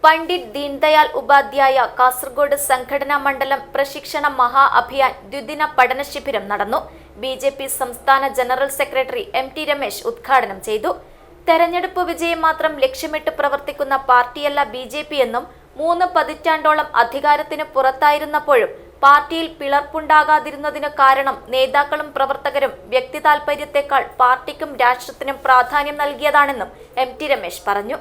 പണ്ഡിറ്റ് ദീൻദയാൽ ഉപാധ്യായ കാസർഗോഡ് സംഘടനാ മണ്ഡലം പ്രശിക്ഷണ മഹാ അഭിയാൻ ദ്വിദിന പഠന ശിബിരം നടന്നു. ബിജെപി സംസ്ഥാന ജനറൽ സെക്രട്ടറി MT രമേശ് ഉദ്ഘാടനം ചെയ്തു. തെരഞ്ഞെടുപ്പ് വിജയം മാത്രം ലക്ഷ്യമിട്ട് പ്രവർത്തിക്കുന്ന പാർട്ടിയല്ല ബിജെപി എന്നും 3 പതിറ്റാണ്ടോളം അധികാരത്തിന് പുറത്തായിരുന്നപ്പോഴും പാർട്ടിയിൽ പിളർപ്പുണ്ടാകാതിരുന്നതിന് കാരണം നേതാക്കളും പ്രവർത്തകരും വ്യക്തി താൽപര്യത്തെക്കാൾ പാർട്ടിക്കും രാഷ്ട്രത്തിനും പ്രാധാന്യം നൽകിയതാണെന്നും MT രമേശ് പറഞ്ഞു.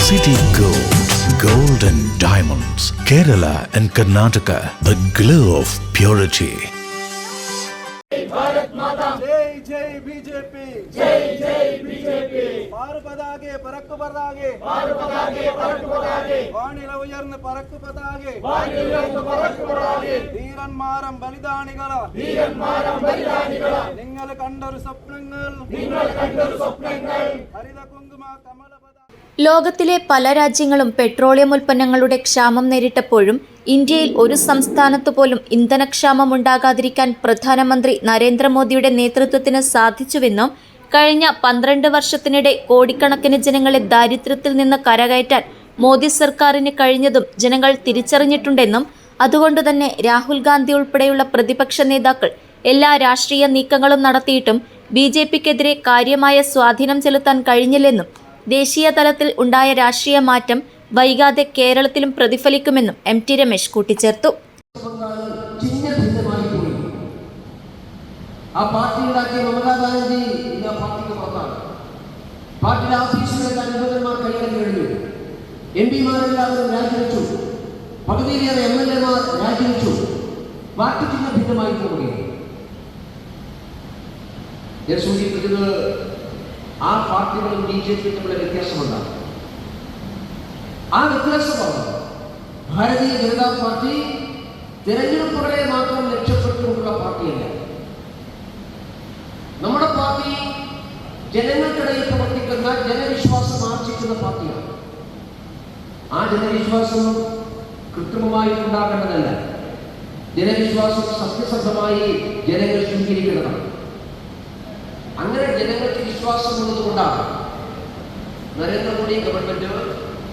City Gold, Gold and Diamonds, Kerala and Karnataka, the glow of purity. Bharat माता जय जय बीजेपी जय जय बीजेपी पार पदागे परक्क पदागे पार पदागे परक्क पदागे वाणिल उयर्न परक्क पदागे वाणिल उयर्न परक्क पदागे ധീരന്മാരും ബലിദാനികളാ നിങ്ങൾ കണ്ടൊരു സ്വപ്നങ്ങൾ ഹരിത കുങ്കുമ കമല ലോകത്തിലെ പല രാജ്യങ്ങളും പെട്രോളിയം ഉൽപ്പന്നങ്ങളുടെ ക്ഷാമം നേരിട്ടപ്പോഴും ഇന്ത്യയിൽ ഒരു സംസ്ഥാനത്തു പോലും ഇന്ധനക്ഷാമം ഉണ്ടാകാതിരിക്കാൻ പ്രധാനമന്ത്രി നരേന്ദ്രമോദിയുടെ നേതൃത്വത്തിന് സാധിച്ചുവെന്നും കഴിഞ്ഞ 12 വർഷത്തിനിടെ കോടിക്കണക്കിന് ജനങ്ങളെ ദാരിദ്ര്യത്തിൽ നിന്ന് കരകയറ്റാൻ മോദി സർക്കാരിന് കഴിഞ്ഞതും ജനങ്ങൾ തിരിച്ചറിഞ്ഞിട്ടുണ്ടെന്നും അതുകൊണ്ടുതന്നെ രാഹുൽ ഗാന്ധി ഉൾപ്പെടെയുള്ള പ്രതിപക്ഷ നേതാക്കൾ എല്ലാ രാഷ്ട്രീയ നീക്കങ്ങളും നടത്തിയിട്ടും BJPക്കെതിരെ കാര്യമായ സ്വാധീനം ചെലുത്താൻ കഴിഞ്ഞില്ലെന്നും ദേശീയ തലത്തിൽ ഉണ്ടായ രാഷ്ട്രീയ മാറ്റം വൈകാതെ കേരളത്തിലും പ്രതിഫലിക്കുമെന്നും MT രമേശ് കൂട്ടിച്ചേർത്തു. ആ പാർട്ടികളും BJPയും തമ്മിലുള്ള വ്യത്യാസമുണ്ടാകും. ആ വ്യത്യാസമാണ് ഭാരതീയ ജനതാ പാർട്ടി തിരഞ്ഞെടുപ്പുകളെ മാത്രം ലക്ഷ്യപ്പെട്ടുകൊണ്ടുള്ള പാർട്ടിയല്ല. നമ്മുടെ പാർട്ടി ജനങ്ങൾക്കിടയിൽ പ്രവർത്തിക്കുന്ന ജനവിശ്വാസം ആർജിക്കുന്ന പാർട്ടിയാണ്. ആ ജനവിശ്വാസം കൃത്രിമമായി ഉണ്ടാകേണ്ടതല്ല. ജനവിശ്വാസം സത്യസന്ധമായി ജനങ്ങൾ സ്വീകരിക്കുന്നതാണ്. അങ്ങനെ ജനങ്ങൾക്ക് വിശ്വാസമുള്ളതുകൊണ്ടാണ് നരേന്ദ്രമോദി ഗവൺമെന്റ്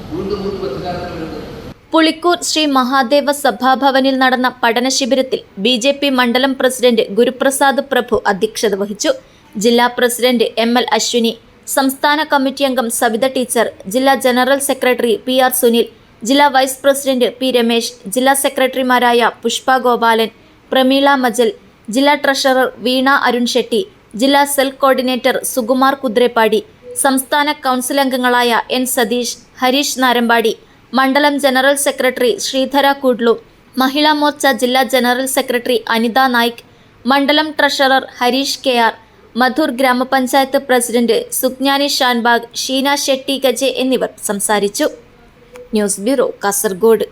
വീണ്ടും അധികാരത്തിൽ വരുന്നത്. പുളിക്കൂർ ശ്രീ മഹാദേവ സഭാഭവനിൽ നടന്ന പഠന ശിബിരത്തിൽ BJP മണ്ഡലം പ്രസിഡന്റ് ഗുരുപ്രസാദ് പ്രഭു അധ്യക്ഷത വഹിച്ചു. ജില്ലാ പ്രസിഡന്റ് ML അശ്വിനി, സംസ്ഥാന കമ്മിറ്റി അംഗം സവിത ടീച്ചർ, ജില്ലാ ജനറൽ സെക്രട്ടറി PR സുനിൽ, ജില്ലാ വൈസ് പ്രസിഡന്റ് P രമേശ്, ജില്ലാ സെക്രട്ടറിമാരായ പുഷ്പ ഗോപാലൻ, പ്രമീള മജൽ, ജില്ലാ ട്രഷറർ വീണ അരുൺ ഷെട്ടി, ജില്ലാ സെൽ കോർഡിനേറ്റർ സുകുമാർ കുദ്രേപ്പാടി, സംസ്ഥാന കൗൺസിൽ അംഗങ്ങളായ N സതീഷ്, ഹരീഷ് നാരമ്പാടി, മണ്ഡലം ജനറൽ സെക്രട്ടറി ശ്രീധര കൂഡ്ലു, മഹിളാ മോർച്ച ജില്ലാ ജനറൽ സെക്രട്ടറി അനിത നായിക്, മണ്ഡലം ട്രഷറർ ഹരീഷ് KR, മധുർ ഗ്രാമപഞ്ചായത്ത് പ്രസിഡന്റ് സുജ്ഞാനി ഷാൻബാഗ്, ഷീന ഷെട്ടി ഗജെ എന്നിവർ സംസാരിച്ചു. News bureau, Kasaragod.